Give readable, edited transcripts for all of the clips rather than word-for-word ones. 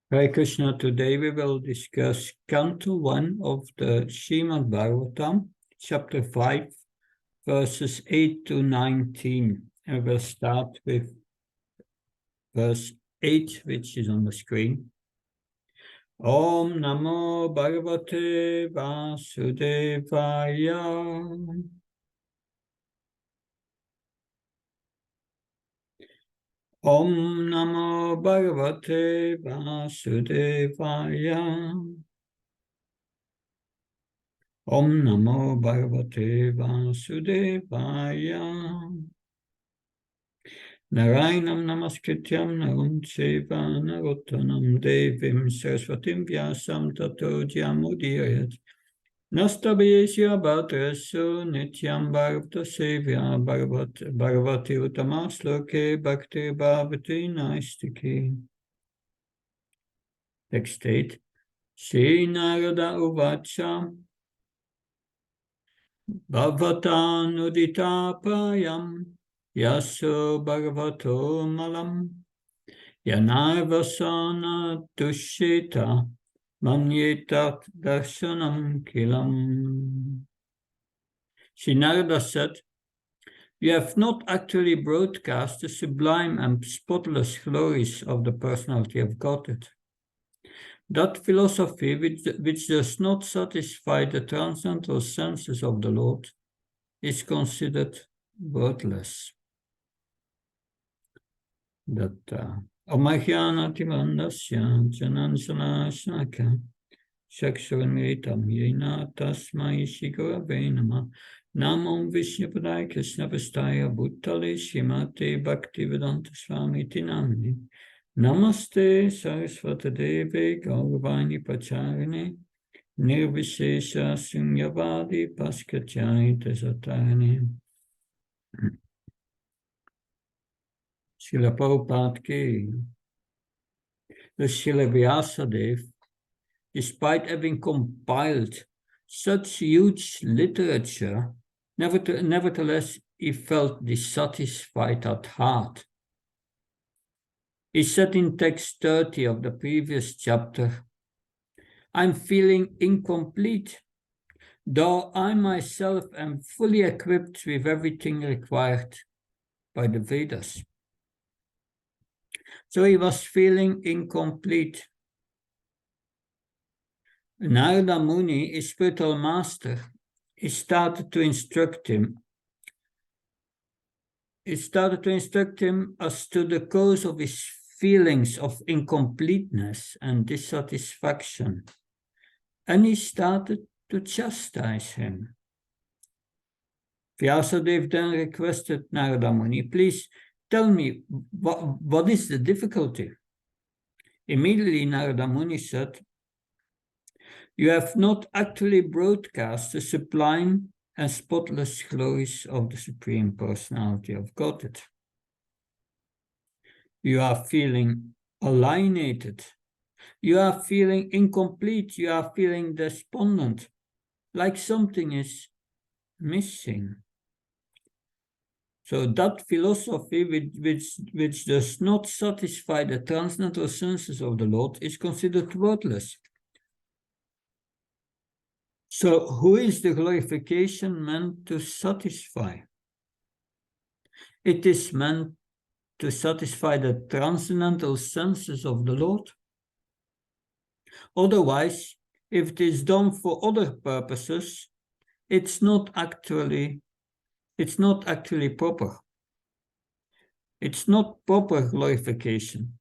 Hare Krishna, today we will discuss Canto 1 of the Srimad Bhagavatam, Chapter 5, verses 8 to 19. And we'll start with verse 8, which is on the screen. Om Namo Bhagavate Vasudevaya. Om Namo Bhagavate Vasudevaya. Om Namo Bhagavate Vasudevaya. Narayanam Namaskrityam Naram Chaiva Narottanam Devim Saraswatim Vyasam Tato Jyamudiyayat. Nastabhayesya Bhadrasu Nityam Bhagavata Sevya Bhagavati Uttamasloke Bhakti Bhavati Naistiki. Text 8. Shri Narada Uvacha Bhavatanudita Payam Yaso Bhagavato Malam Yanarvasana Tushita Manyetat Darshanam Kilam. Shri Narada said, "You have not actually broadcast the sublime and spotless glories of the personality of Godhead. That philosophy which does not satisfy the transcendental senses of the Lord is considered worthless." Omahyanatimanasya janansana snaka shaksuramritam yena tasmai shigurave nama namam vishnupadaya krishnavastaya bhuttale shrimate bhaktivedanta swami namini Namaste Saraswati Deve Gauravani Pacharine Nirvishesha Sunyavadi Paskachai Tesatane. Srila Prabhupada ki. The Srila Vyasadeva, despite having compiled such huge literature, nevertheless he felt dissatisfied at heart. He said in text 30 of the previous chapter, "I'm feeling incomplete, though I myself am fully equipped with everything required by the Vedas." So he was feeling incomplete. Narada Muni, his spiritual master, he started to instruct him. He started to instruct him as to the cause of his feelings of incompleteness and dissatisfaction. And he started to chastise him. Vyasadeva then requested Narada Muni, "Please tell me, what is the difficulty?" Immediately Narada Muni said, "You have not actually broadcast the sublime and spotless glories of the Supreme Personality of Godhead. You are feeling alienated. You are feeling incomplete. You are feeling despondent, like something is missing. So that philosophy which does not satisfy the transcendental senses of the Lord is considered worthless." So who is the glorification meant to satisfy? It is meant to satisfy the transcendental senses of the Lord. Otherwise, if it is done for other purposes, it's not actually proper. It's not proper glorification,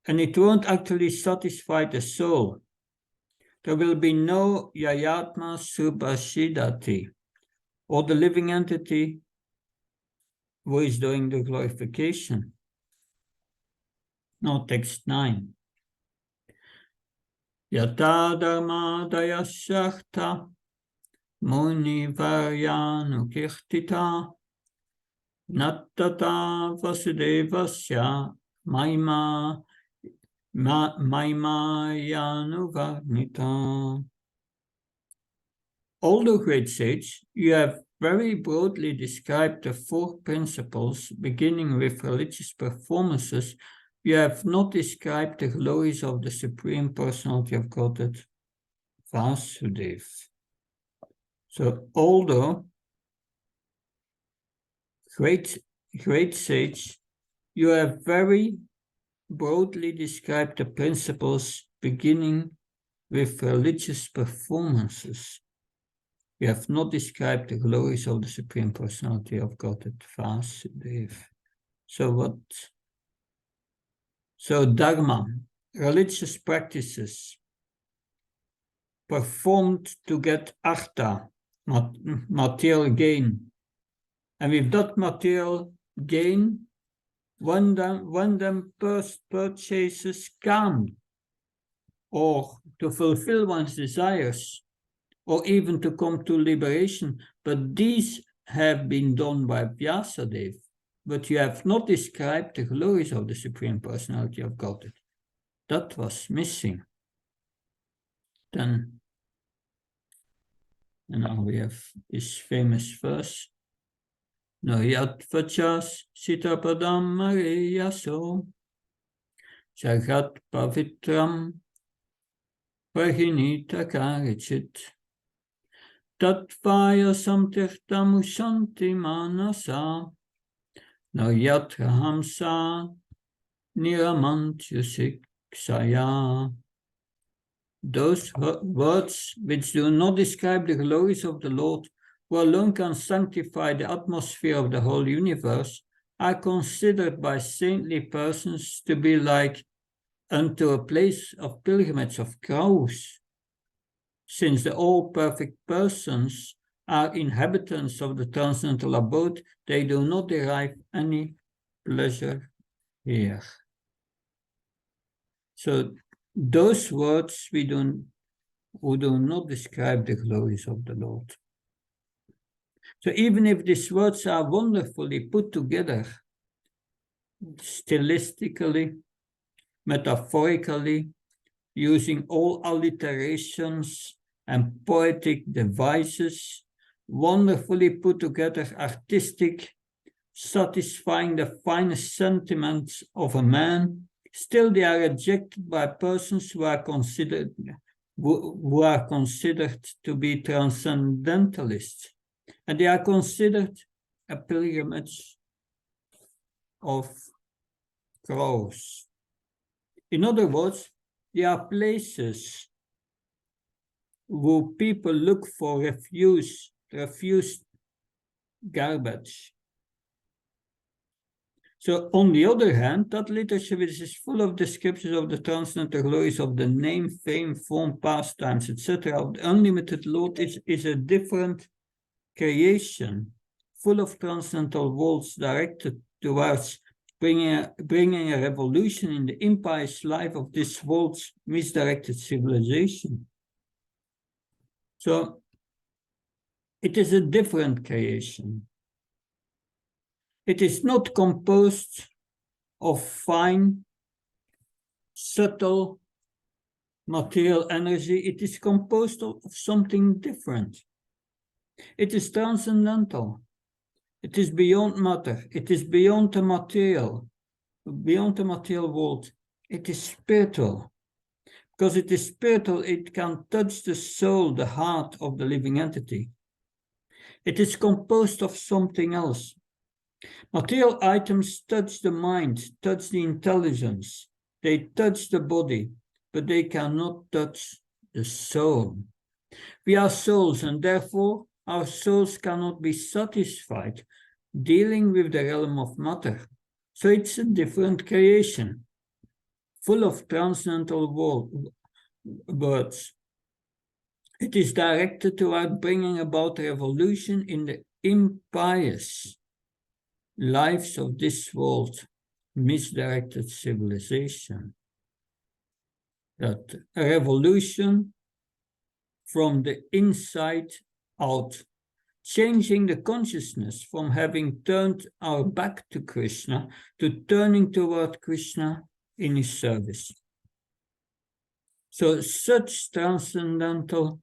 and it won't actually satisfy the soul. There will be no Yayatma Subhashidati, or the living entity who is doing the glorification. Now text 9. Yata dharma dayashakta muni varyanu kirtita nattata vasudevasya maima Maimayanuvarnita. Although great sage, you have very broadly described the four principles, beginning with religious performances You have not described the glories of the Supreme Personality of Godhead, Vasudeva. So, although great sage, you have very broadly described the principles beginning with religious performances. You have not described the glories of the Supreme Personality of Godhead, Vasudeva. So what? So dharma, religious practices performed to get artha, material gain. And with that material gain, one then purchases calm, or to fulfill one's desires, or even to come to liberation. But these have been done by Vyasadeva. But you have not described the glories of the Supreme Personality of Godhead. That was missing. Then, and now we have this famous verse. No yat vachas sitapadam mariyaso jagat pavitram prahinita karichit tatvaya samtirtam ushanti manasa no yatra hamsa niramantyusiksaya. Those words which do not describe the glories of the Lord, who alone can sanctify the atmosphere of the whole universe, are considered by saintly persons to be like unto a place of pilgrimage of crows. Since the all-perfect persons are inhabitants of the transcendental abode, they do not derive any pleasure here. So those words who do not describe the glories of the Lord. So even if these words are wonderfully put together, stylistically, metaphorically, using all alliterations and poetic devices, wonderfully put together, artistic, satisfying the finest sentiments of a man, still they are rejected by persons who are considered to be transcendentalists. And they are considered a pilgrimage of crows. In other words, they are places where people look for refuse garbage. So, on the other hand, that literature which is full of descriptions of the transcendental glories of the name, fame, form, pastimes, etc., of the unlimited Lord is a different creation, full of transcendental worlds directed towards bringing a revolution in the impious life of this world's misdirected civilization. So, it is a different creation. It is not composed of fine, subtle material energy. It is composed of something different. It is transcendental. It is beyond matter. It is beyond the material world. It is spiritual. Because it is spiritual, it can touch the soul, the heart of the living entity. It is composed of something else. Material items touch the mind, touch the intelligence. They touch the body, but they cannot touch the soul. We are souls, and therefore our souls cannot be satisfied dealing with the realm of matter. So it's a different creation, full of transcendental words. It is directed toward bringing about a revolution in the impious lives of this world, misdirected civilization. That a revolution from the inside out, changing the consciousness from having turned our back to Krishna to turning toward Krishna in his service. So such transcendental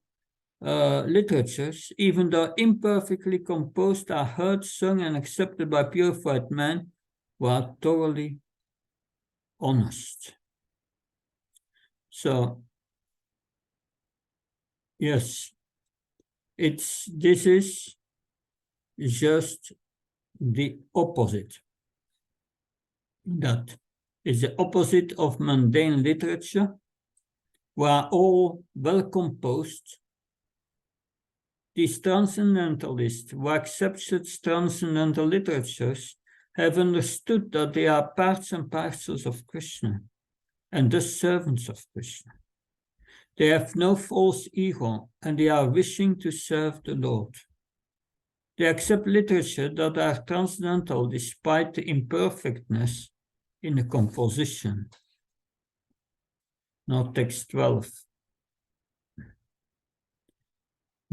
literatures, even though imperfectly composed, are heard, sung, and accepted by purified men who are thoroughly honest. So, yes, this is just the opposite. That is the opposite of mundane literature, where all well composed. These transcendentalists who accept such transcendental literatures have understood that they are parts and parcels of Krishna, and thus servants of Krishna. They have no false ego, and they are wishing to serve the Lord. They accept literature that are transcendental despite the imperfectness in the composition. Now text 12.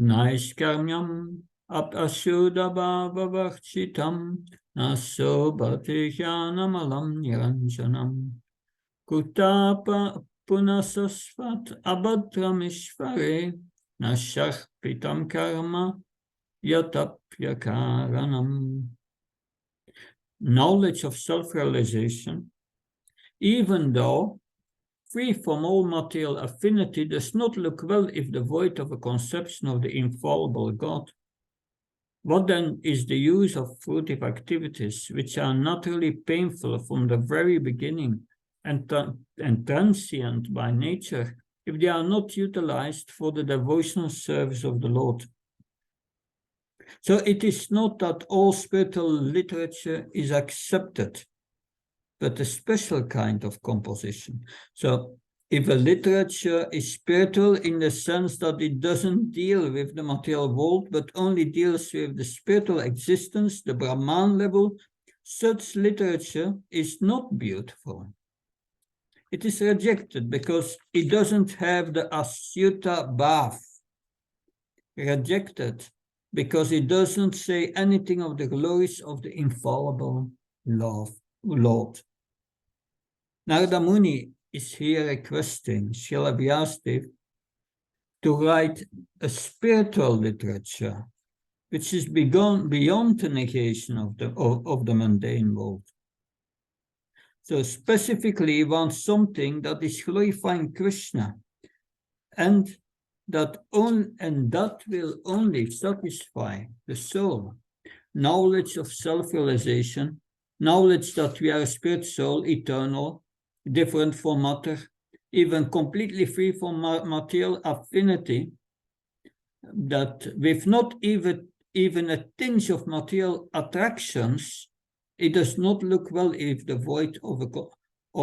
Naishkarmyam apashodabhavavarchitam naso bhatijnanamalam niranjanam kutapa punasasvat abhadramishvare nasharpitam karma yatapyakaranam. Knowledge of self-realization, even though free from all material affinity, does not look well if devoid of a conception of the infallible God. What then is the use of fruitive activities which are naturally painful from the very beginning and transient by nature if they are not utilized for the devotional service of the Lord? So it is not that all spiritual literature is accepted, but a special kind of composition. So if a literature is spiritual in the sense that it doesn't deal with the material world, but only deals with the spiritual existence, the Brahman level, such literature is not beautiful. It is rejected because it doesn't have the Asyuta Bhav. Rejected because it doesn't say anything of the glories of the infallible Lord. Narada Muni is here requesting Srila Vyasadeva to write a spiritual literature which is beyond the negation of the mundane world. So specifically he wants something that is glorifying Krishna, and that will only satisfy the soul. Knowledge of self-realization, knowledge that we are a spirit soul, eternal, different from matter, even completely free from material affinity, that with not even a tinge of material attractions, it does not look well if devoid of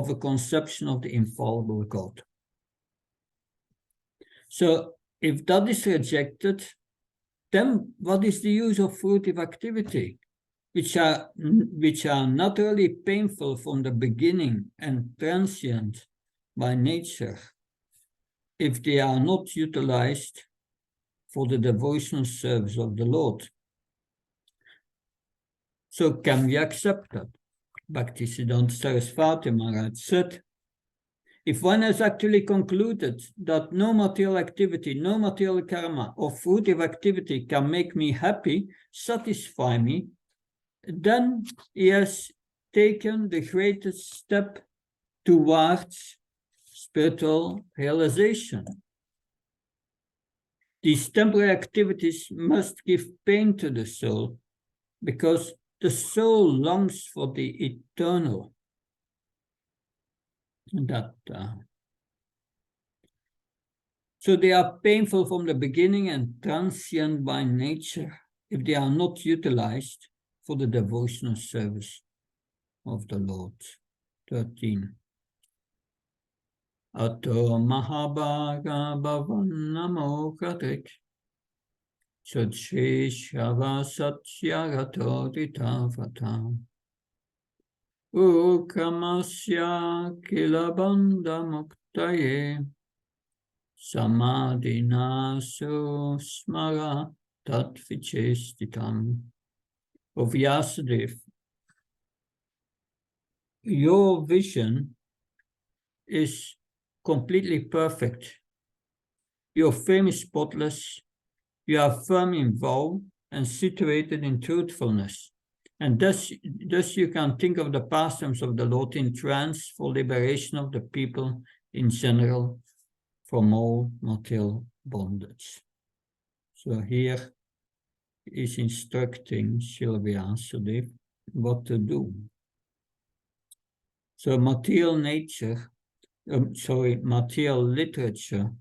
a conception of the infallible God. So if that is rejected, then what is the use of fruitive activity, which are naturally painful from the beginning and transient by nature, if they are not utilized for the devotional service of the Lord? So can we accept that? Bhaktisiddhanta Sarasvati Maharaj said, if one has actually concluded that no material activity, no material karma or fruitive activity can make me happy, satisfy me, then he has taken the greatest step towards spiritual realization. These temporary activities must give pain to the soul because the soul longs for the eternal. So they are painful from the beginning and transient by nature if they are not utilized for the devotional service of the Lord. 13. Ato mahabhaga bhavanamo katik Chadshi shava satyagato ditavata Ukamasya kilabanda muktaye Samadhina susmara tatvichestitam. Of Vyasadeva, your vision is completely perfect. Your fame is spotless. You are firm in vow and situated in truthfulness. And thus you can think of the pastimes of the Lord in trance for liberation of the people in general from all material bondage. So here is instructing Sylvia Sudev what to do. So material literature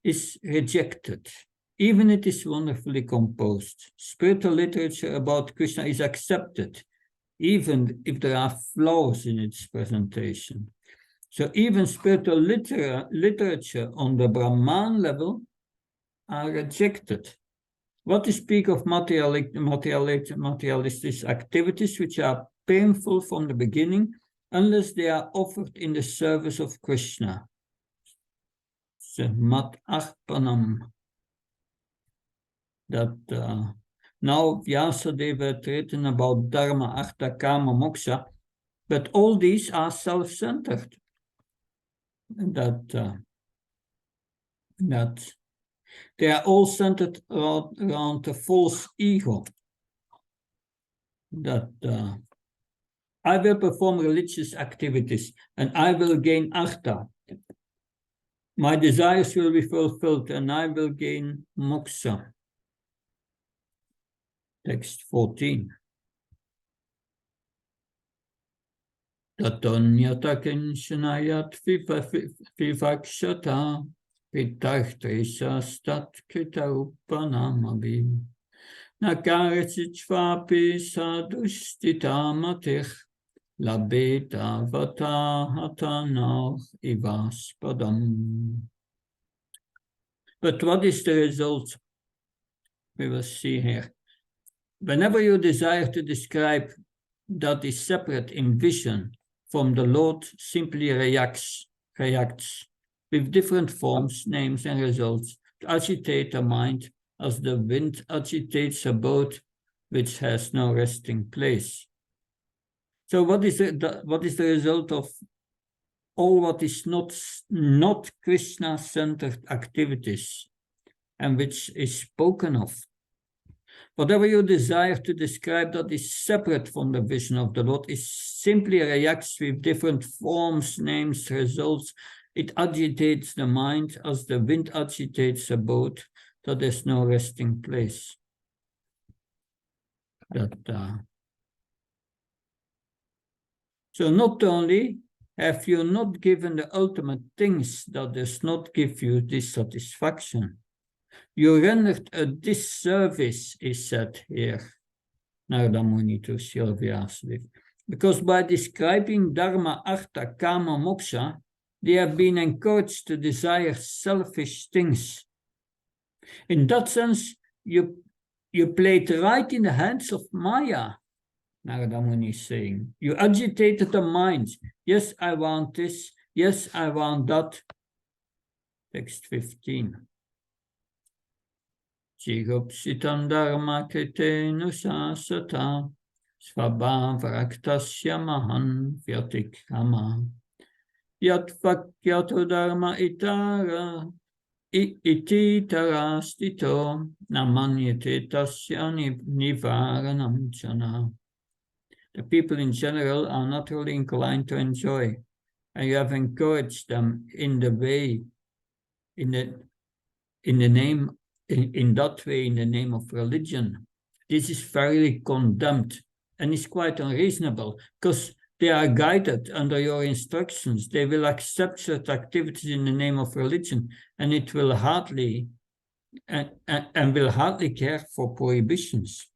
is rejected, even it is wonderfully composed. Spiritual literature about Krishna is accepted, even if there are flaws in its presentation. So even spiritual literature on the Brahman level are rejected. What to speak of materialistic activities which are painful from the beginning, unless they are offered in the service of Krishna. So mat arpanam. That now Vyasadeva had written about Dharma, Artha, Kama, Moksha, but all these are self-centered. That they are all centered around the false ego. That I will perform religious activities and I will gain artha. My desires will be fulfilled and I will gain moksha. Text 14. Tatonyata kinchanayat vivakshata vitartrisha stat kritarupanamabhi nakarachitvapi sadushtita matich labeta vata hatana ivaspadam. But what is the result? We will see here. Whenever you desire to describe that is separate in vision from the Lord, simply reacts with different forms, names, and results to agitate the mind as the wind agitates a boat which has no resting place. So what is the result of all what is not Krishna-centered activities and which is spoken of? Whatever you desire to describe that is separate from the vision of the Lord is simply reacts with different forms, names, results. It agitates the mind as the wind agitates a boat that has no resting place. So not only have you not given the ultimate things that does not give you dissatisfaction, you rendered a disservice, is said here, Narada Muni to Sylvia Asleep. Because by describing Dharma, Artha, Kama, Moksha, they have been encouraged to desire selfish things. In that sense, you played right in the hands of Maya, Narada Muni is saying. You agitated the mind. Yes, I want this. Yes, I want that. Text 15. Chigopsitam dharma krite nusasata svabhavraktasya mahan vyatikrama yat vakyato dharma itara iti tarastito namanyate tasya nivaranam jana. The people in general are naturally inclined to enjoy, and you have encouraged them in the way, in that way, in the name of religion. This is very condemned and is quite unreasonable because they are guided under your instructions. They will accept such activities in the name of religion, and it will hardly and will hardly care for prohibitions.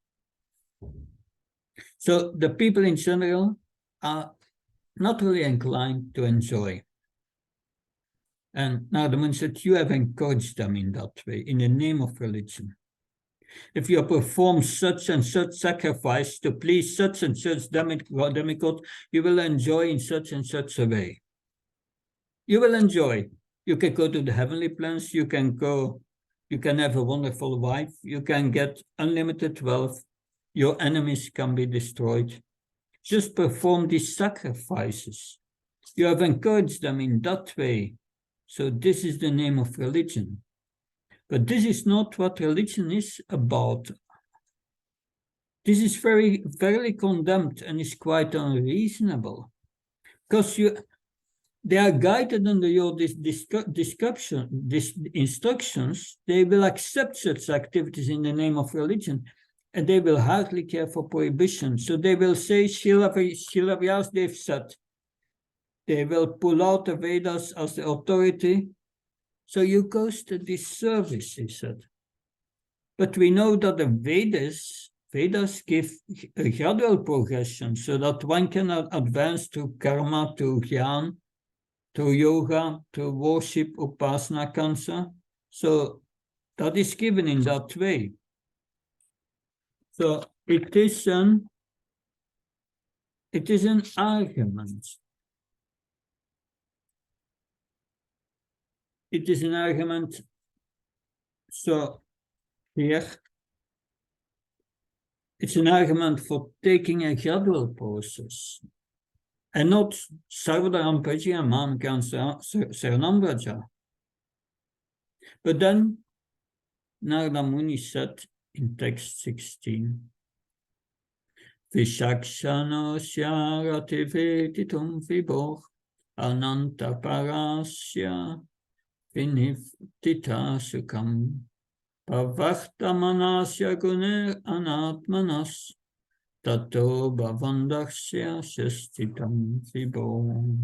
So the people in general are not really inclined to enjoy. And Narada Muni said, you have encouraged them in that way, in the name of religion. If you perform such and such sacrifice to please such and such demigod, you will enjoy in such and such a way. You will enjoy. You can go to the heavenly plans, you can have a wonderful wife, you can get unlimited wealth, your enemies can be destroyed. Just perform these sacrifices. You have encouraged them in that way. So this is the name of religion. But this is not what religion is about. This is very condemned and is quite unreasonable, because they are guided under your instructions. They will accept such activities in the name of religion, and they will hardly care for prohibition. So they will say, Srila Vyasadeva said. They will pull out the Vedas as the authority. So you ghost a disservice, he said. But we know that the Vedas give a gradual progression so that one can advance to karma, to jnana, to yoga, to worship, upasana, kansa. So that is given in that way. So it is an argument. It is an argument. So here, it's an argument for taking a gradual process and not Sarvadarampaja, Mamkan Saranambraja. But then Narada Muni said in text 16, Vishakshano Syarati Veditum Vibor Ananta Parasya Viniftita Sukam Pavachtamanasya Guner Anatmanas Tato Bhavandaksya Shastitam Vibor.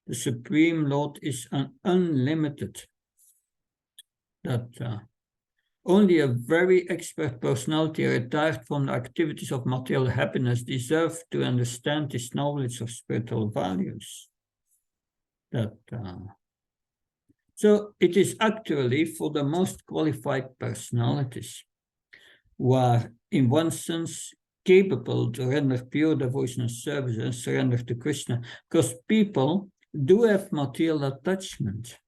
The Supreme Lord is unlimited. That only a very expert personality retired from the activities of material happiness deserves to understand this knowledge of spiritual values. So it is actually for the most qualified personalities who are, in one sense, capable to render pure devotional service and surrender to Krishna, because people do have material attachment.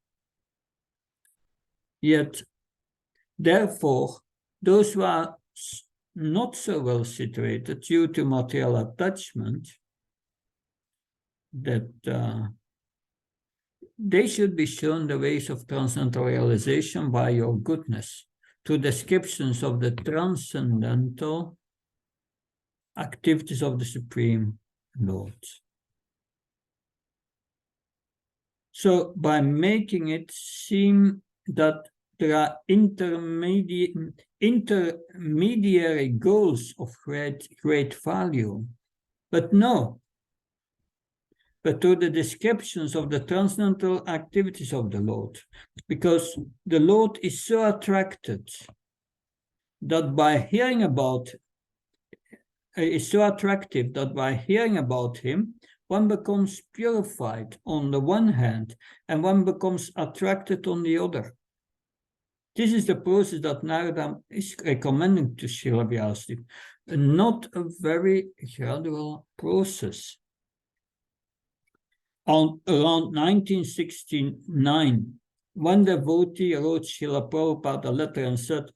Yet, therefore, those who are not so well situated due to material attachment, that they should be shown the ways of transcendental realization by your goodness, through descriptions of the transcendental activities of the Supreme Lord. So by making it seem that there are intermediary goals of great value, but no, but through the descriptions of the transcendental activities of the Lord, because the Lord is so attracted that by hearing about, is so attractive that by hearing about him, one becomes purified on the one hand, and one becomes attracted on the other. This is the process that Narada is recommending to Srila Vyasadeva, not a very gradual process. Around 1969, one devotee wrote Srila Prabhupada a letter and said,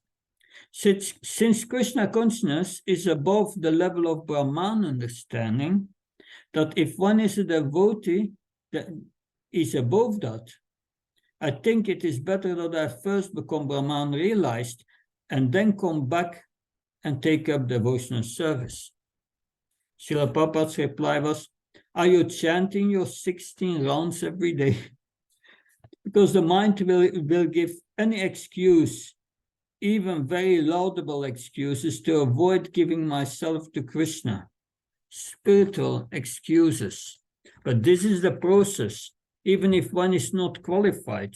since Krishna consciousness is above the level of Brahman understanding, that if one is a devotee that is above that, I think it is better that I first become Brahman realized and then come back and take up devotional service. Srila Prabhupada's reply was, are you chanting your 16 rounds every day? Because the mind will give any excuse, even very laudable excuses, to avoid giving myself to Krishna. Spiritual excuses. But this is the process, even if one is not qualified.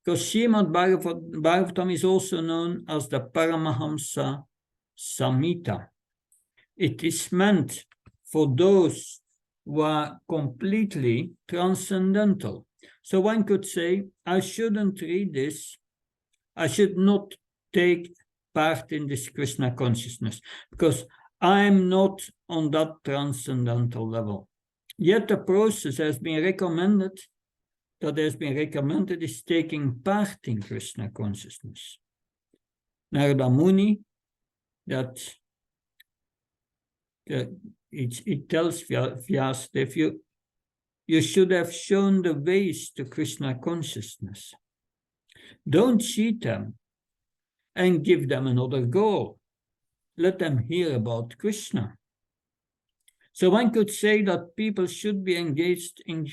Because Srimad Bhagavatam is also known as the Paramahamsa Samhita. It is meant for those who are completely transcendental. So one could say, I shouldn't read this. I should not take part in this Krishna consciousness, because I'm not on that transcendental level. Yet the process has been recommended, is taking part in Krishna consciousness. Narada Muni, it tells Vyasadeva, you should have shown the ways to Krishna consciousness. Don't cheat them and give them another goal. let them hear about Krishna. So one could say that people should be engaged in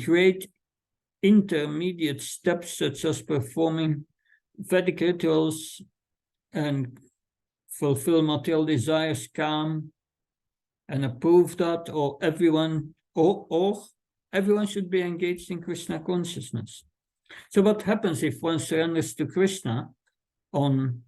great intermediate steps, such as performing Vedic rituals and fulfill material desires, calm, and approve that, or everyone should be engaged in Krishna consciousness. So what happens if one surrenders to Krishna on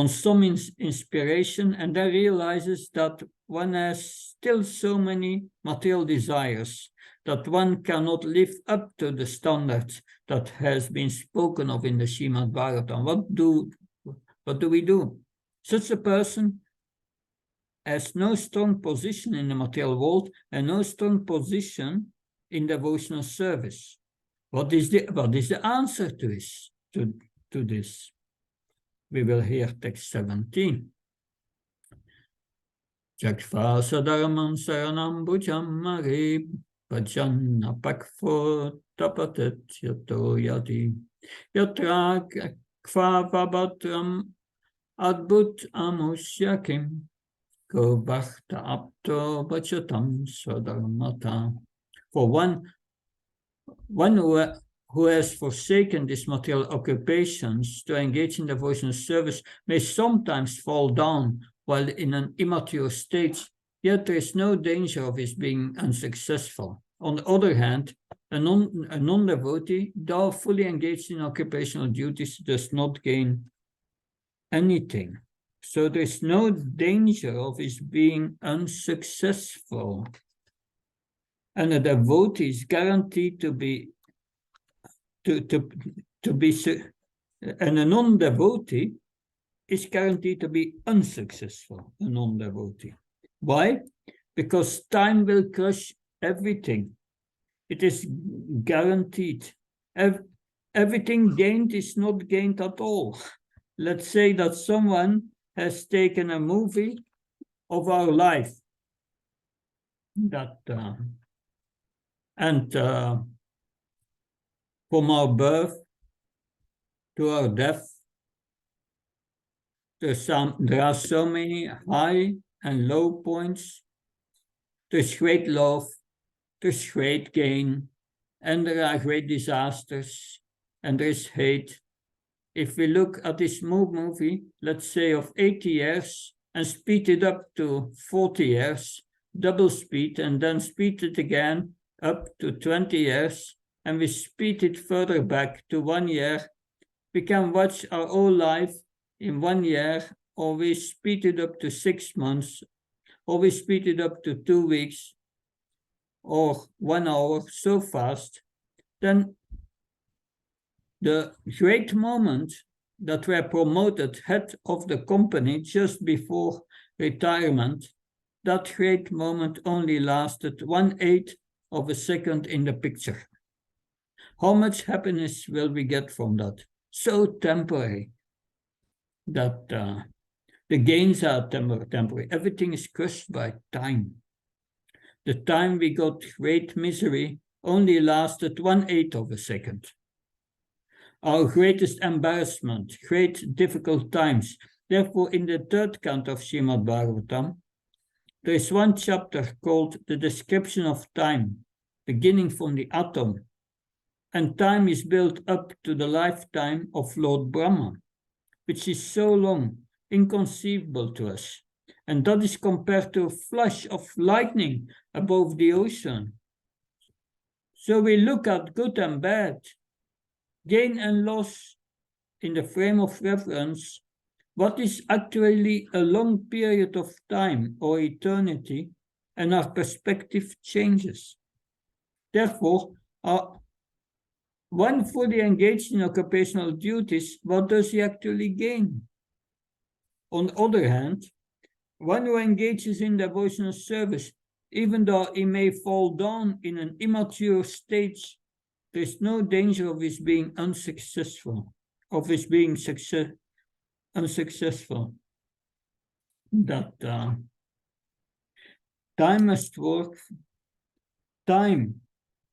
some inspiration and then realizes that one has still so many material desires that one cannot live up to the standards that has been spoken of in the Srimad Bhagavatam? What do we do? Such a person has no strong position in the material world and no strong position in devotional service. What is the answer to this? We will hear text 17. Jakva sadaramam saranam bhujam marib bhajanna pakfo tapatet yato yadi yatra kva vabatram adbut amusyakim go bhakta apto bhajatam swadharmata. For one who has forsaken these material occupations to engage in devotional service may sometimes fall down while in an immature state, yet there is no danger of his being unsuccessful. On the other hand, a non-devotee, though fully engaged in occupational duties, does not gain anything. So there is no danger of his being unsuccessful. And a devotee is guaranteed to be and a non-devotee is guaranteed to be unsuccessful, a non-devotee. Why? Because time will crush everything. It is guaranteed. Everything gained is not gained at all. Let's say that someone has taken a movie of our life from our birth to our death, there are so many high and low points. There's great love, there's great gain, and there are great disasters, and there's hate. If we look at this movie, let's say of 80 years, and speed it up to 40 years, double speed, and then speed it again up to 20 years, and we speed it further back to 1 year, we can watch our whole life in 1 year, or we speed it up to 6 months, or we speed it up to 2 weeks, or 1 hour, so fast. Then the great moment that we're promoted head of the company just before retirement, that great moment only lasted 1/8 of a second in the picture. How much happiness will we get from that? So temporary that the gains are temporary. Everything is crushed by time. The time we got great misery only lasted 1/8 of a second. Our greatest embarrassment, great difficult times. Therefore, in the third canto of Srimad Bhagavatam, there is one chapter called The Description of Time, beginning from the atom. And time is built up to the lifetime of Lord Brahma, which is so long, inconceivable to us. And that is compared to a flash of lightning above the ocean. So we look at good and bad, gain and loss in the frame of reference. What is actually a long period of time or eternity, and our perspective changes. Therefore, one fully engaged in occupational duties, what does he actually gain? On the other hand, one who engages in devotional service, even though he may fall down in an immature stage, there is no danger of his being unsuccessful, of his being unsuccessful. That time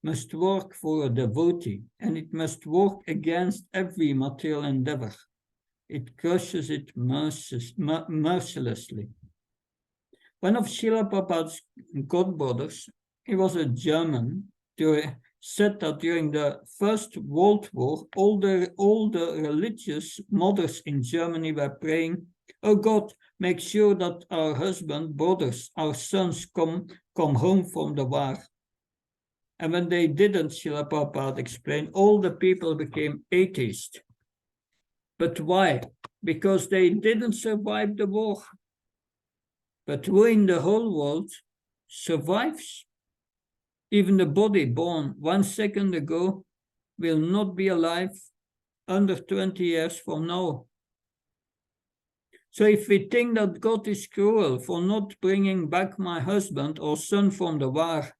must work for a devotee, and it must work against every material endeavor. it crushes it mercilessly. One of Srila Prabhupada's godbrothers, he was a German, said that during the First World War, all the religious mothers in Germany were praying, "Oh God, make sure that our husbands, brothers, our sons come home from the war." And when they didn't, Srila Prabhupada explained, all the people became atheists. But why? Because they didn't survive the war. But who in the whole world survives? Even the body born 1 second ago will not be alive under 20 years from now. So if we think that God is cruel for not bringing back my husband or son from the war,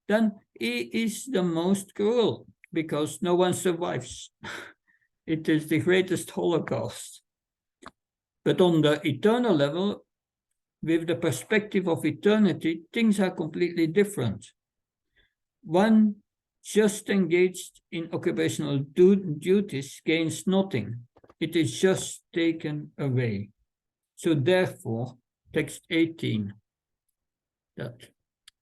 then he is the most cruel, because no one survives. It is the greatest Holocaust. But on the eternal level, with the perspective of eternity, things are completely different. One just engaged in occupational duties gains nothing. It is just taken away. So therefore, text 18, that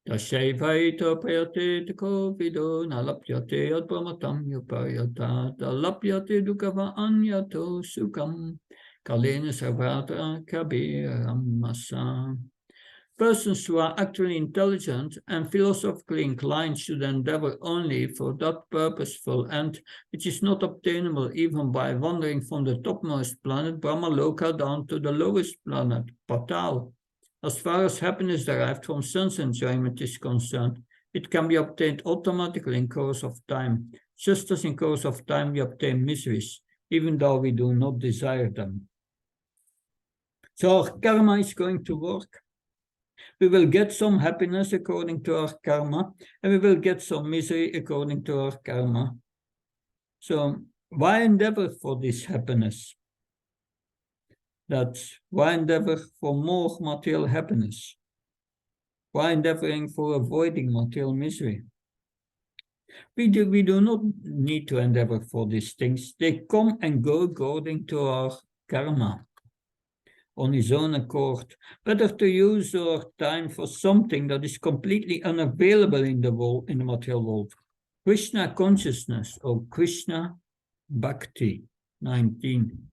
Tashaivaita prayate kovido nalapyate adbramatam yupayata dalapyate dukava anyato sukam kalena sarvatra kabiram masa. Persons who are actually intelligent and philosophically inclined should endeavor only for that purposeful end, which is not obtainable even by wandering from the topmost planet, Brahmaloka, down to the lowest planet, Patal. As far as happiness derived from sense enjoyment is concerned, it can be obtained automatically in course of time, just as in course of time we obtain miseries, even though we do not desire them. So our karma is going to work. We will get some happiness according to our karma, and we will get some misery according to our karma. So why endeavor for this happiness? Why endeavor for more material happiness? Why endeavoring for avoiding material misery? We do not need to endeavor for these things. They come and go according to our karma, on his own accord. Better to use our time for something that is completely unavailable in the material world. Krishna consciousness, or Krishna Bhakti. 19.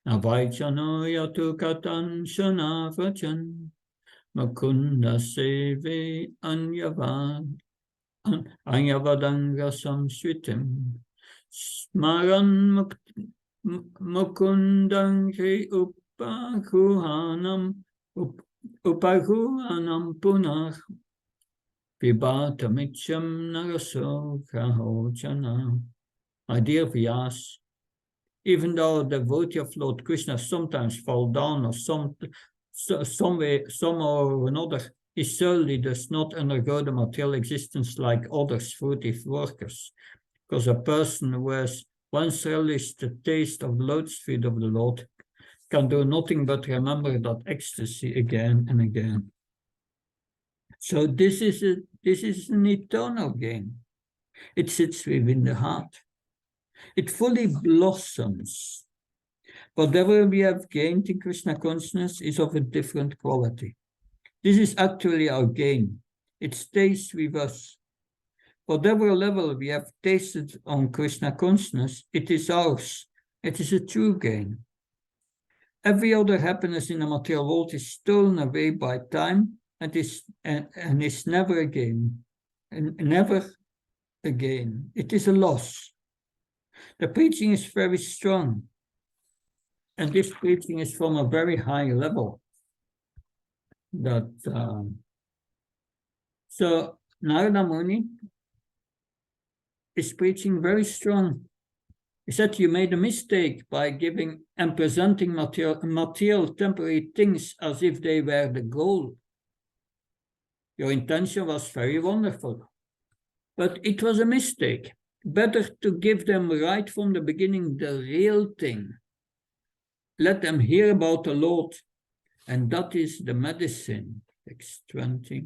Navaichano yatu katan shana vachan makunda seve anyavadanga samsritim smaran mukundan kri upaguhanam punah vibhatamicham naraso kahochana. My dear Vyas, even though a devotee of Lord Krishna sometimes fall down or some or another, he certainly does not undergo the material existence like others, fruitive workers, because a person who has once relished the taste of the lotus feet of the Lord can do nothing but remember that ecstasy again and again. So this is an eternal gain. It sits within the heart. It fully blossoms. Whatever we have gained in Krishna consciousness is of a different quality. This is actually our gain. It stays with us. Whatever level we have tasted on Krishna consciousness, it is ours. It is a true gain. Every other happiness in the material world is stolen away by time and is never again. And never again. It is a loss. The preaching is very strong. And this preaching is from a very high level. So Narada Muni is preaching very strong. He said you made a mistake by giving and presenting material temporary things as if they were the goal. Your intention was very wonderful, but it was a mistake. Better to give them right from the beginning the real thing. Let them hear about the Lord, and that is the medicine. Text 20.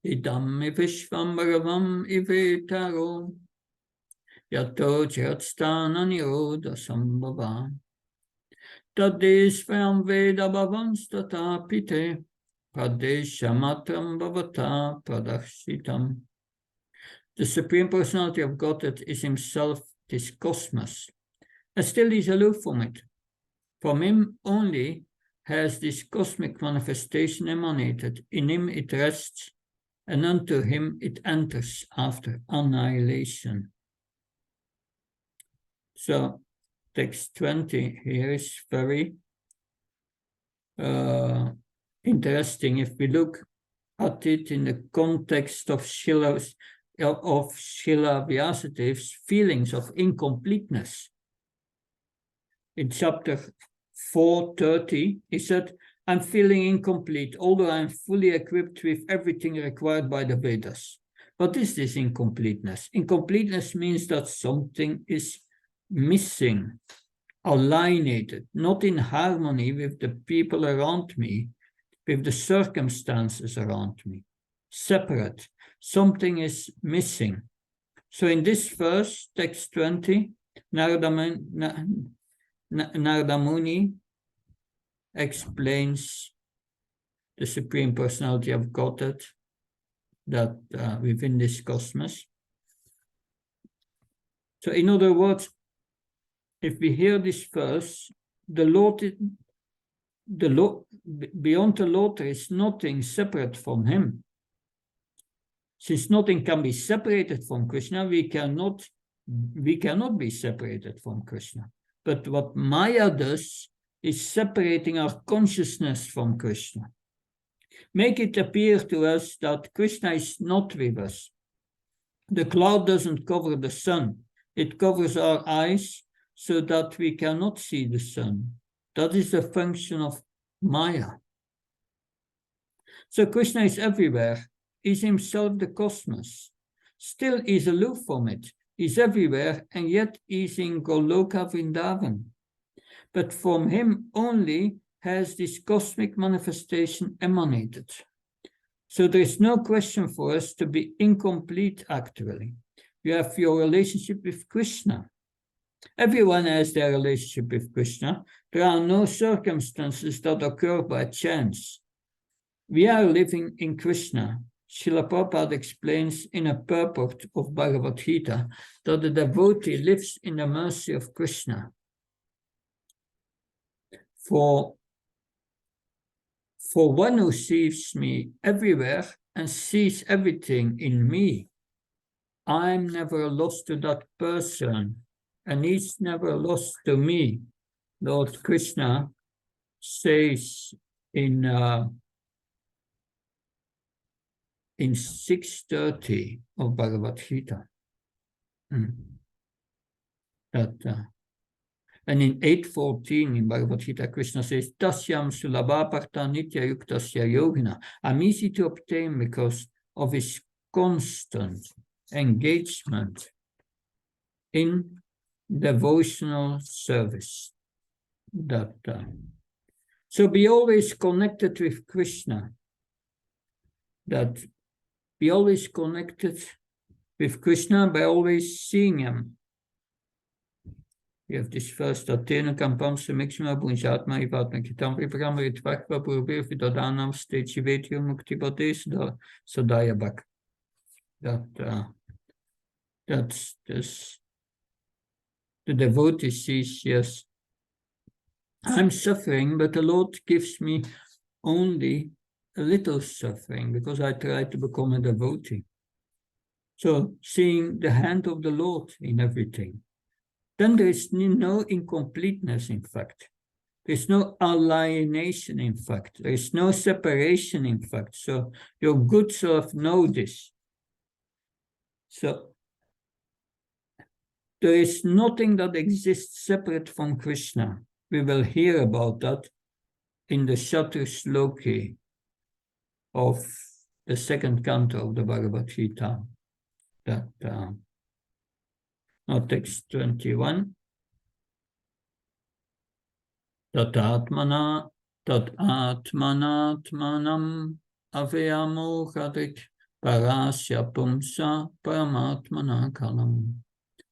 Idam vishvam bhagavam ivetaro yato chiratstana nirodha sambhava. Tadesvam veda bhavans tatapite pradeshamatram bhavata pradashitam. The Supreme Personality of Godhead is himself this cosmos, and still is aloof from it. From him only has this cosmic manifestation emanated. In him it rests, and unto him it enters after annihilation. So, text 20 here is very interesting if we look at it in the context of Srila Vyasadev's feelings of incompleteness. In chapter 4:30, he said, I'm feeling incomplete, although I'm fully equipped with everything required by the Vedas. What is this incompleteness? Incompleteness means that something is missing, alienated, not in harmony with the people around me, with the circumstances around me, separate. Something is missing. So in this verse, text 20, Narada Muni explains the Supreme Personality of Godhead that within this cosmos. So in other words, if we hear this verse, beyond the Lord there is nothing separate from him. Since nothing can be separated from Krishna, we cannot be separated from Krishna. But what Maya does is separating our consciousness from Krishna. Make it appear to us that Krishna is not with us. The cloud doesn't cover the sun. It covers our eyes so that we cannot see the sun. That is the function of Maya. So Krishna is everywhere. He's himself the cosmos. Still he's aloof from it. He's everywhere, and yet he's in Goloka Vrindavan. But from him only has this cosmic manifestation emanated. So there is no question for us to be incomplete, actually. You have your relationship with Krishna. Everyone has their relationship with Krishna. There are no circumstances that occur by chance. We are living in Krishna. Srila Prabhupada explains in a purport of Bhagavad Gita that the devotee lives in the mercy of Krishna. For one who sees me everywhere and sees everything in me, I'm never lost to that person, and he's never lost to me. Lord Krishna says in 6:30 of Bhagavad Gita that and in 8:14 in Bhagavad Gita, Krishna says, Tasyam sulabha partha nitya yuktasya yogina. I'm easy to obtain because of his constant engagement in devotional service. So be always connected with Krishna. Be always connected with Krishna by always seeing him. We have this verse that Tena Kampam Samikshma Bunjatma Ivatma Kitam Pripramari Tvakva Purbe Vidadanam Stechivetium Muktipate Sadayabak. That's this. The devotee sees, yes, I'm suffering, but the Lord gives me only a little suffering because I try to become a devotee. So seeing the hand of the Lord in everything. Then there is no incompleteness, in fact. There is no alienation, in fact. There is no separation, in fact. So your good self knows this. So there is nothing that exists separate from Krishna. We will hear about that in the Chatur Shloki of the second canto of the Bhagavad Gita. Now text 21. Tat atmanatmanam avyamohadik parasya pumsa paramatmana kalam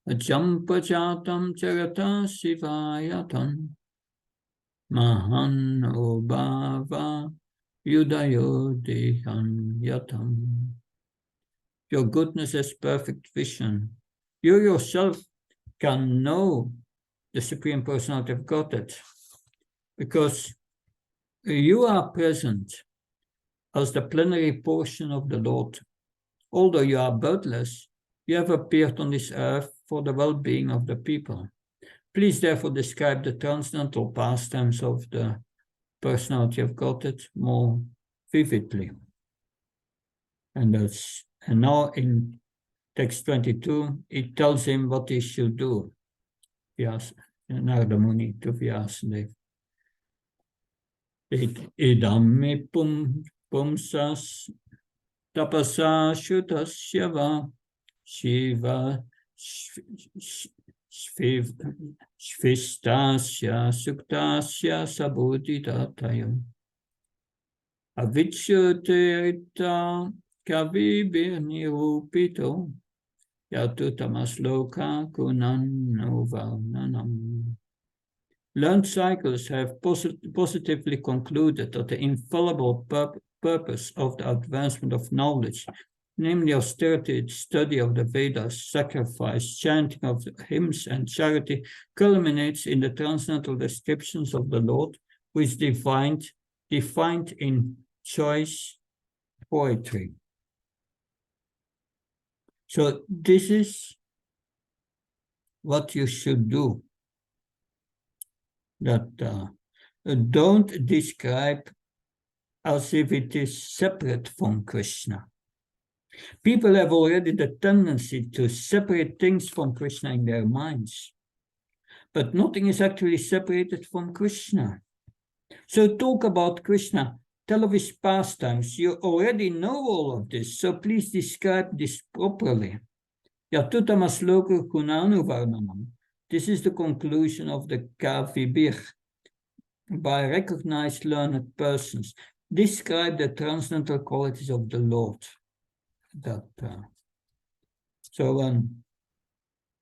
Jampajatam charata shivayatam mahan obhava yudayo dehan yatam. Your goodness is perfect vision. You yourself can know the Supreme Personality of Godhead because you are present as the plenary portion of the Lord. Although you are birthless, you have appeared on this earth for the well-being of the people. Please therefore describe the transcendental pastimes of the Personality of Godhead more vividly. And now in text 22, it tells him what he should do. Narada Muni to Vyasadeva. Idam me pumsas tapasa shutasya va shiva shvistasya suktasya sabodhidatayam avichyuterita kavibir nirupito yatutamasloka kunanovarnanam. Learned cycles have positively concluded that the infallible purpose of the advancement of knowledge, namely austerity, study of the Vedas, sacrifice, chanting of hymns, and charity, culminates in the transcendental descriptions of the Lord, which defined in choice poetry. So this is what you should do. That don't describe as if it is separate from Krishna. People have already the tendency to separate things from Krishna in their minds, but nothing is actually separated from Krishna. So talk about Krishna, tell of his pastimes. You already know all of this, so please describe this properly. Yatutamasloka Gunanuvarnanam. This is the conclusion of the Kavibir. By recognized learned persons, describe the transcendental qualities of the Lord.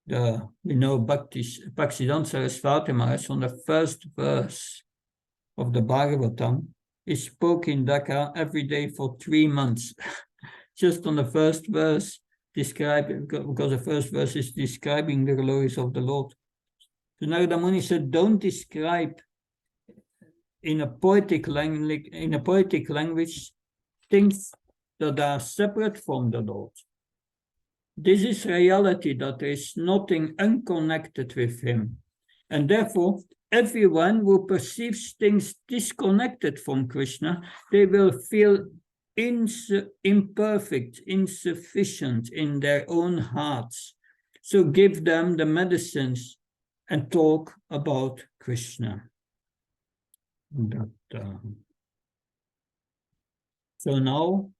Bhaktisiddhanta Saraswati Maharaj on the first verse of the Bhagavatam is spoke in Dhaka every day for 3 months. Just on the first verse, because the first verse is describing the glories of the Lord. So Narada Muni said, don't describe in a poetic language things that are separate from the Lord. This is reality, that there is nothing unconnected with him. And therefore, everyone who perceives things disconnected from Krishna, they will feel imperfect, insufficient in their own hearts. So give them the medicines and talk about Krishna. So now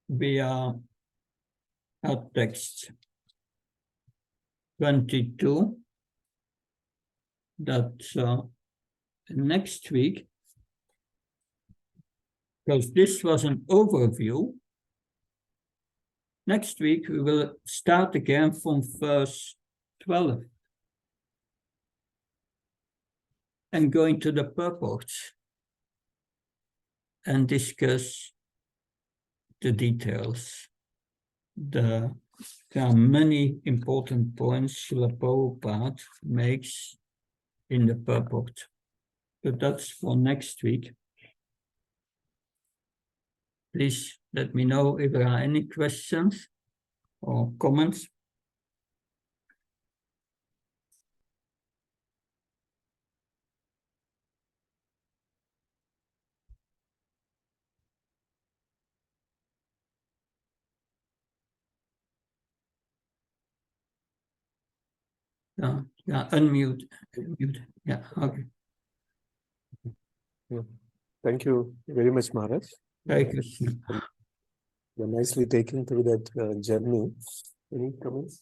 we are at text 22. That next week, because this was an overview, next week we will start again from verse 12 and go into the purports and discuss the details. There are many important points Srila Prabhupada makes in the purport, but that's for next week. Please let me know if there are any questions or comments. Yeah, unmute. Yeah, okay. Yeah. Thank you very much, Maharaj. Thank you. You're nicely taken through that journey. Any comments?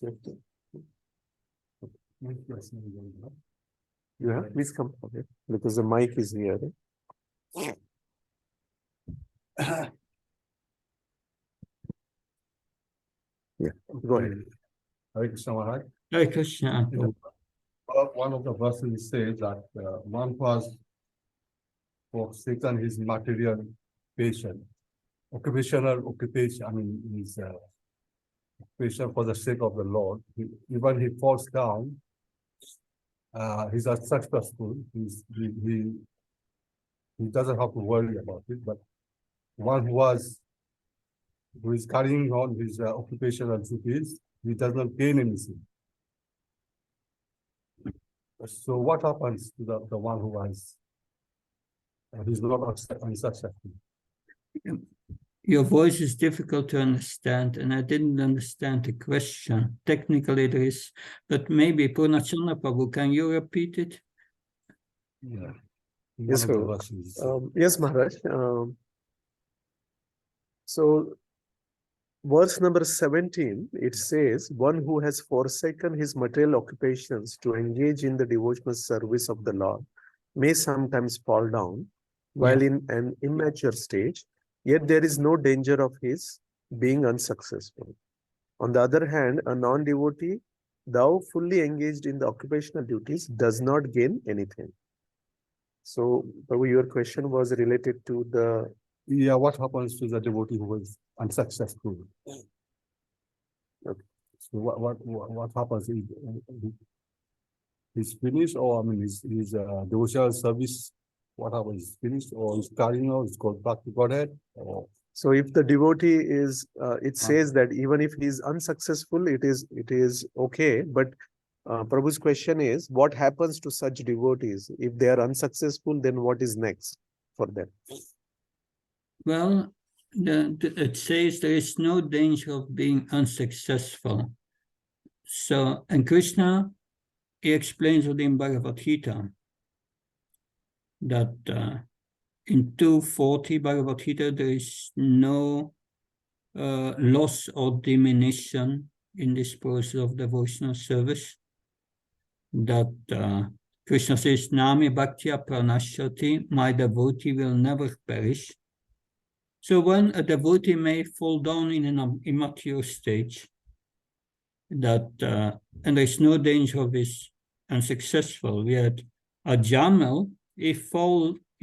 Yeah, please come. Okay. Because the mic is here. Yeah, go ahead. Hare Krishna Maharaj. Hare Krishna. You know, one of the verses says that one who has forsaken his material occupational occupation, I mean, his occupation for the sake of the Lord, even he falls down, he's unsuccessful. He doesn't have to worry about it. But one who is carrying on his occupational duties, he does not gain anything. So what happens to the one who is not unsuccessful? Your voice is difficult to understand, and I didn't understand the question. Technically there is, but maybe Purnachandra Prabhu, can you repeat it? Yeah. Yes, Guru. Yes, Maharaj. So, verse number 17, it says, one who has forsaken his material occupations to engage in the devotional service of the Lord may sometimes fall down while in an immature stage, yet there is no danger of his being unsuccessful. On the other hand, a non-devotee, though fully engaged in the occupational duties, does not gain anything. So, Prabhu, your question was related to the... Yeah, what happens to the devotee who is unsuccessful? Okay. So what happens? He's finished, or I mean, his devotional service, what happens? He's finished, or he's carrying on, he's gone back to Godhead? Or... So if the devotee is, it says that even if he is unsuccessful, it is okay. But Prabhu's question is, what happens to such devotees? If they are unsuccessful, then what is next for them? Well, it says there is no danger of being unsuccessful. So, and Krishna, he explains it in Bhagavad Gita, that in 240 Bhagavad Gita, there is no loss or diminution in this process of devotional service. That Krishna says, Nami Bhaktya Pranashyati, my devotee will never perish. So when a devotee may fall down in an immature stage, that and there's no danger of his unsuccessful. We had a Jamal, he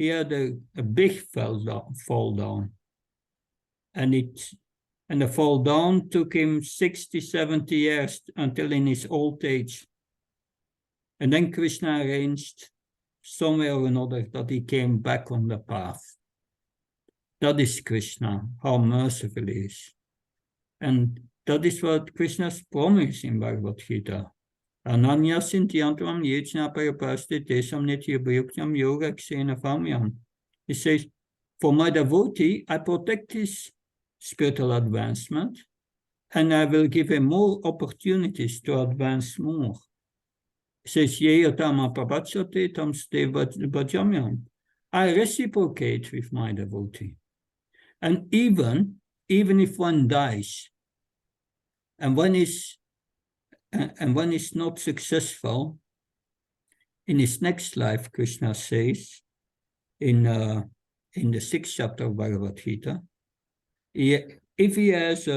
had a big fall down. And the fall down took him 60, 70 years until in his old age. And then Krishna arranged somewhere or another that he came back on the path. That is Krishna, how merciful he is. And that is what Krishna's promise in Bhagavad Gita. Ananya sintyantam yechna parapaste tesam nitya bhayuktam yoga ksena famyam. He says, for my devotee, I protect his spiritual advancement, and I will give him more opportunities to advance more. He says, Yeyatama prabhachate tam ste bhajamyam. I reciprocate with my devotee. And even if one dies, and one is not successful in his next life, Krishna says in the 6th chapter of Bhagavad Gita, if he has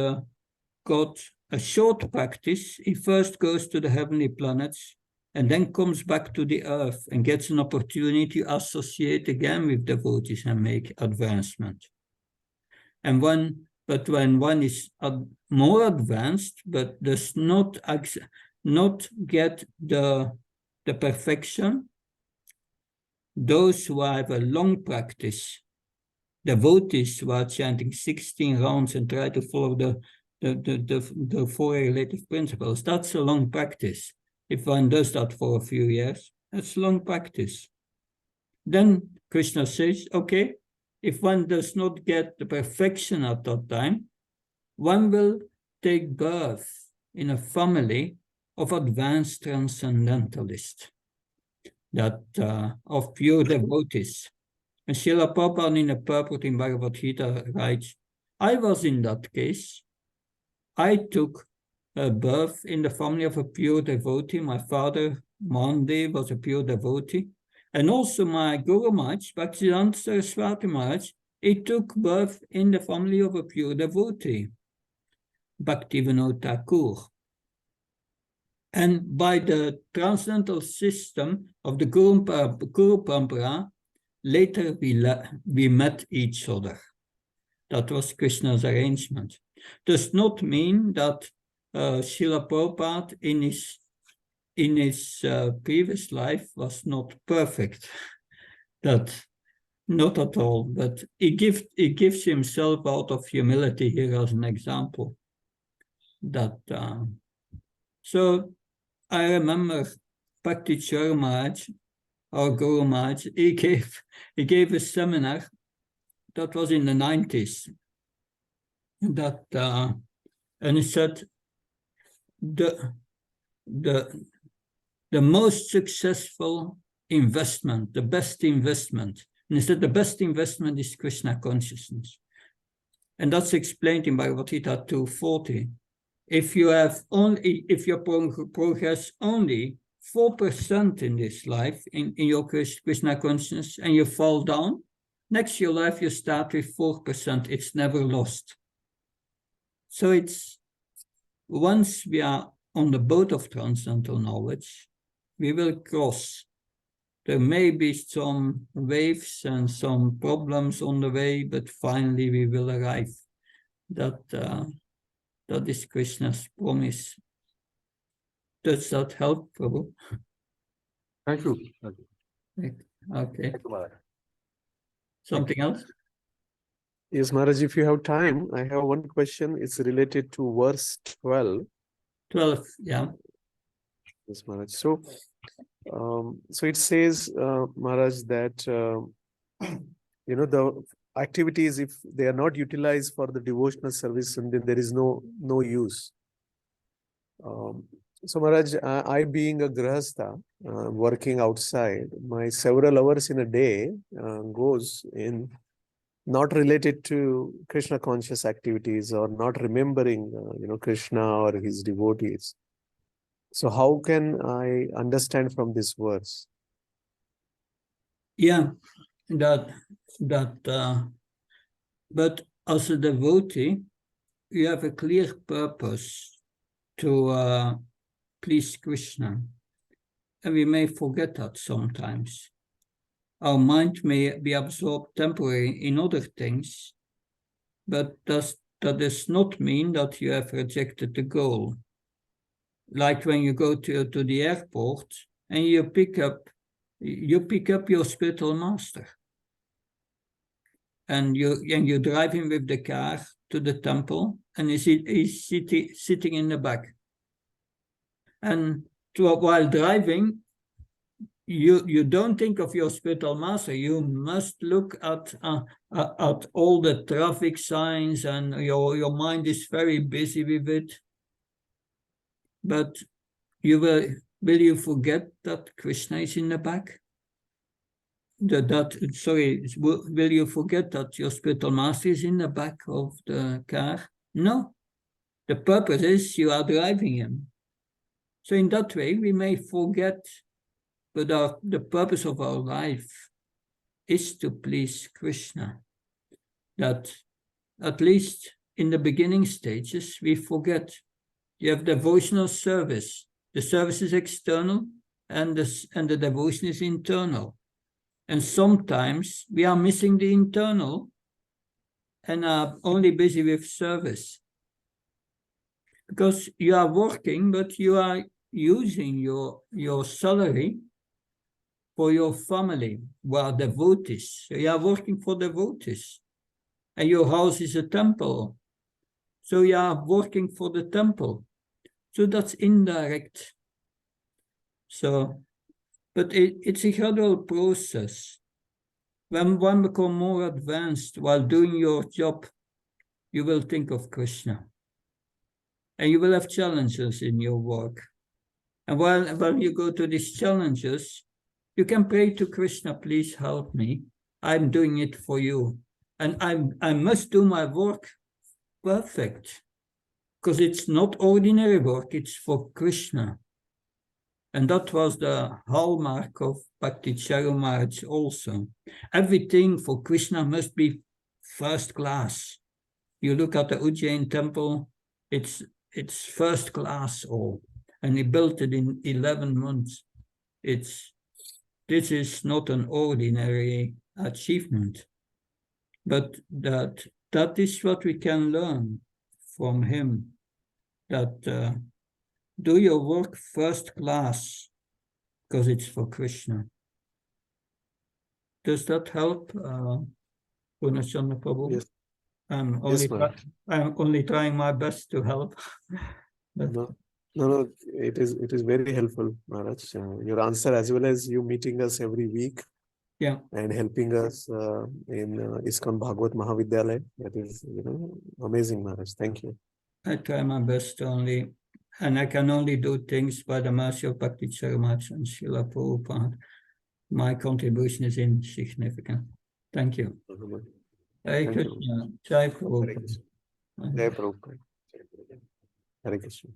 got a short practice, he first goes to the heavenly planets and then comes back to the earth and gets an opportunity to associate again with devotees and make advancement. And when one is more advanced, but does not get the perfection, those who have a long practice, devotees who are chanting 16 rounds and try to follow the four relative principles, that's a long practice. If one does that for a few years, that's long practice. Then Krishna says, okay, if one does not get the perfection at that time, one will take birth in a family of advanced transcendentalists, that of pure devotees. And Srila Prabhupada in the purport in Bhagavad Gita writes, I was in that case. I took birth in the family of a pure devotee. My father, Mandev, was a pure devotee. And also my Guru Maharaj, Bhaktivedanta Saraswati Maharaj, he took birth in the family of a pure devotee, Bhaktivinoda Thakur. And by the transcendental system of the Guru Parampara, later we met each other. That was Krishna's arrangement. Does not mean that Srila Prabhupada in his previous life was not perfect. That not at all, but he gives himself out of humility here as an example. That so I remember Bhakti Chara Maharaj, our Guru Maharaj, he gave a seminar that was in the 90s. That and he said the most successful investment, the best investment. And he said the best investment is Krishna consciousness. And that's explained in Bhagavad Gita 240. If you progress only 4% in this life, in your Krishna consciousness, and you fall down, next your life you start with 4%. It's never lost. So it's once we are on the boat of transcendental knowledge, we will cross. There may be some waves and some problems on the way, but finally we will arrive. That is Krishna's promise. Does that help, Prabhu? Thank you. Okay. Thank you, Maharaj. Something else? Yes, Maharaj, if you have time, I have one question. It's related to verse 12. 12, yeah. Yes, Maharaj. So it says, Maharaj, that the activities, if they are not utilized for the devotional service, then there is no use. So Maharaj, I being a grahastha, working outside, my several hours in a day goes in not related to Krishna conscious activities or not remembering, Krishna or his devotees. So how can I understand from this verse? Yeah, but as a devotee, you have a clear purpose to please Krishna. And we may forget that sometimes. Our mind may be absorbed temporarily in other things, but that does not mean that you have rejected the goal. Like when you go to the airport and you pick up your spiritual master, and you're driving with the car to the temple, and he's sitting in the back. And while driving, you don't think of your spiritual master. You must look at all the traffic signs, and your mind is very busy with it. But will you forget that Krishna is in the back? Will you forget that your spiritual master is in the back of the car? No. The purpose is you are driving him. So in that way, we may forget, but the purpose of our life is to please Krishna. That at least in the beginning stages, we forget. You have devotional service. The service is external, and the devotion is internal. And sometimes we are missing the internal and are only busy with service. Because you are working, but you are using your salary for your family, who are devotees. So you are working for devotees. And your house is a temple. So you are working for the temple. So that's indirect. So, but it's a gradual process. When one becomes more advanced while doing your job, you will think of Krishna. And you will have challenges in your work. And when you go to these challenges, you can pray to Krishna, please help me. I'm doing it for you. And I must do my work perfect. Because it's not ordinary work, it's for Krishna. And that was the hallmark of Bhakti Chara Maharaj also. Everything for Krishna must be first class. You look at the Ujjain temple, it's first class all. and he built it in 11 months. This is not an ordinary achievement, but that is what we can learn from him, that do your work first class, because it's for Krishna. Does that help, Purnachandra Prabhu? Yes. I'm Yes, only trying my best to help. But No, it is very helpful, Maharaj. Your answer, as well as you meeting us every week. Yeah. And helping us in ISKCON Bhagavad Mahavidyalaya. That is, amazing, Maharaj. Thank you. I try my best only, and I can only do things by the mercy of Bhakti Charamach and Srila Prabhupada. My contribution is insignificant. Thank you. Hare Thank you. Krishna. Jai Hare Prabhupada. Krishna. Jai Prabhupada. Hare Krishna.